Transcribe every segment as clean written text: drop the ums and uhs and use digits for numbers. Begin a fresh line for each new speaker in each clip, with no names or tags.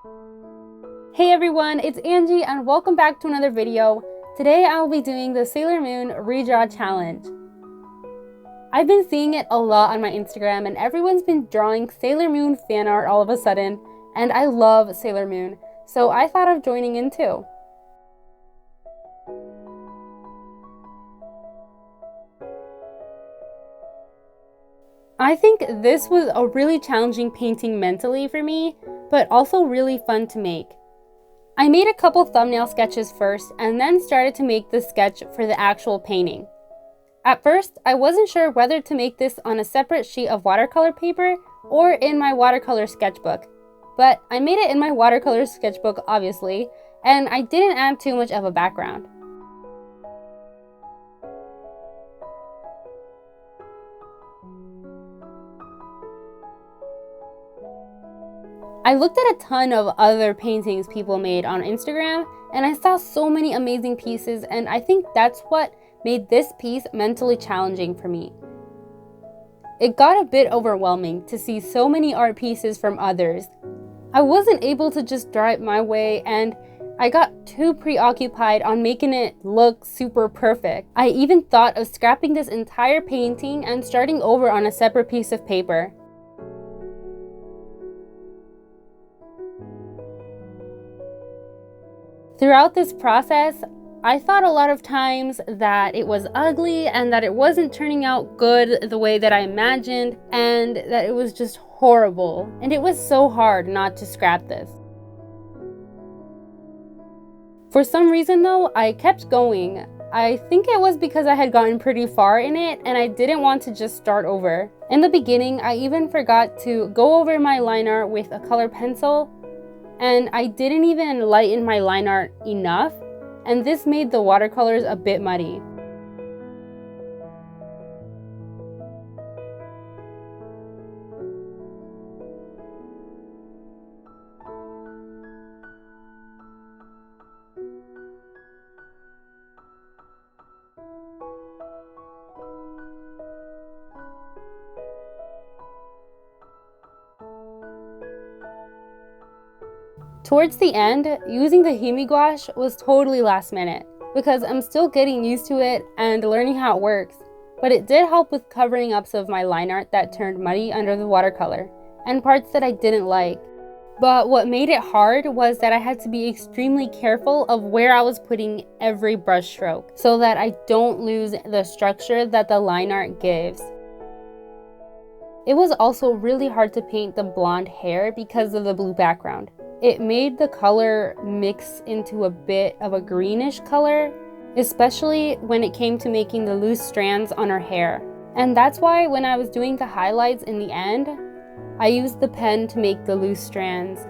Hey everyone, it's Angie and welcome back to another video. Today I will be doing the Sailor Moon Redraw Challenge. I've been seeing it a lot on my Instagram and everyone's been drawing Sailor Moon fan art all of a sudden, and I love Sailor Moon, so I thought of joining in too. I think this was a really challenging painting mentally for me, but also really fun to make. I made a couple thumbnail sketches first and then started to make the sketch for the actual painting. At first, I wasn't sure whether to make this on a separate sheet of watercolor paper or in my watercolor sketchbook, but I made it in my watercolor sketchbook obviously, and I didn't add too much of a background. I looked at a ton of other paintings people made on Instagram and I saw so many amazing pieces, and I think that's what made this piece mentally challenging for me. It got a bit overwhelming to see so many art pieces from others. I wasn't able to just draw it my way and I got too preoccupied on making it look super perfect. I even thought of scrapping this entire painting and starting over on a separate piece of paper. Throughout this process, I thought a lot of times that it was ugly and that it wasn't turning out good the way that I imagined, and that it was just horrible. And it was so hard not to scrap this. For some reason though, I kept going. I think it was because I had gotten pretty far in it and I didn't want to just start over. In the beginning, I even forgot to go over my line art with a color pencil, and I didn't even lighten my line art enough, and this made the watercolors a bit muddy. Towards the end, using the Himi gouache was totally last minute because I'm still getting used to it and learning how it works, but it did help with covering up some of my line art that turned muddy under the watercolor and parts that I didn't like. But what made it hard was that I had to be extremely careful of where I was putting every brush stroke so that I don't lose the structure that the line art gives. It was also really hard to paint the blonde hair because of the blue background. It made the color mix into a bit of a greenish color, especially when it came to making the loose strands on her hair. And that's why when I was doing the highlights in the end, I used the pen to make the loose strands.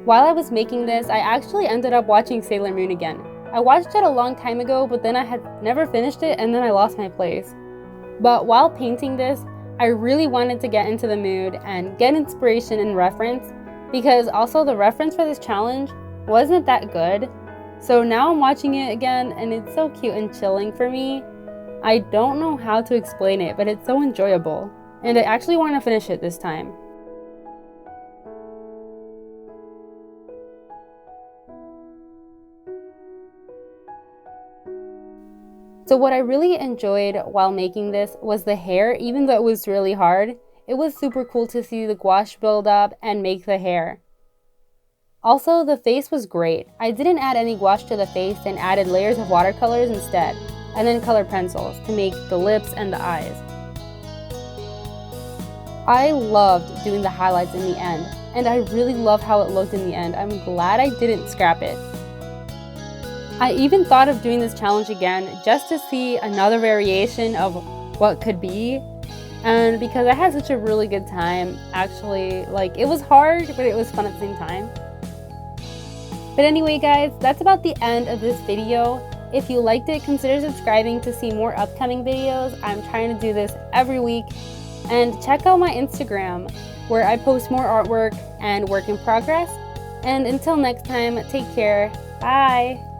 While I was making this, I actually ended up watching Sailor Moon again. I watched it a long time ago, but then I had never finished it and then I lost my place. But while painting this, I really wanted to get into the mood and get inspiration and reference, because also the reference for this challenge wasn't that good. So now I'm watching it again and it's so cute and chilling for me. I don't know how to explain it, but it's so enjoyable. And I actually want to finish it this time. So what I really enjoyed while making this was the hair. Even though it was really hard, it was super cool to see the gouache build up and make the hair. Also, the face was great. I didn't add any gouache to the face and added layers of watercolors instead, and then color pencils to make the lips and the eyes. I loved doing the highlights in the end, and I really love how it looked in the end. I'm glad I didn't scrap it. I even thought of doing this challenge again just to see another variation of what could be, and because I had such a really good time. Actually, like, it was hard, but it was fun at the same time. But anyway guys, that's about the end of this video. If you liked it, consider subscribing to see more upcoming videos. I'm trying to do this every week. And check out my Instagram, where I post more artwork and work in progress. And until next time, take care. Bye!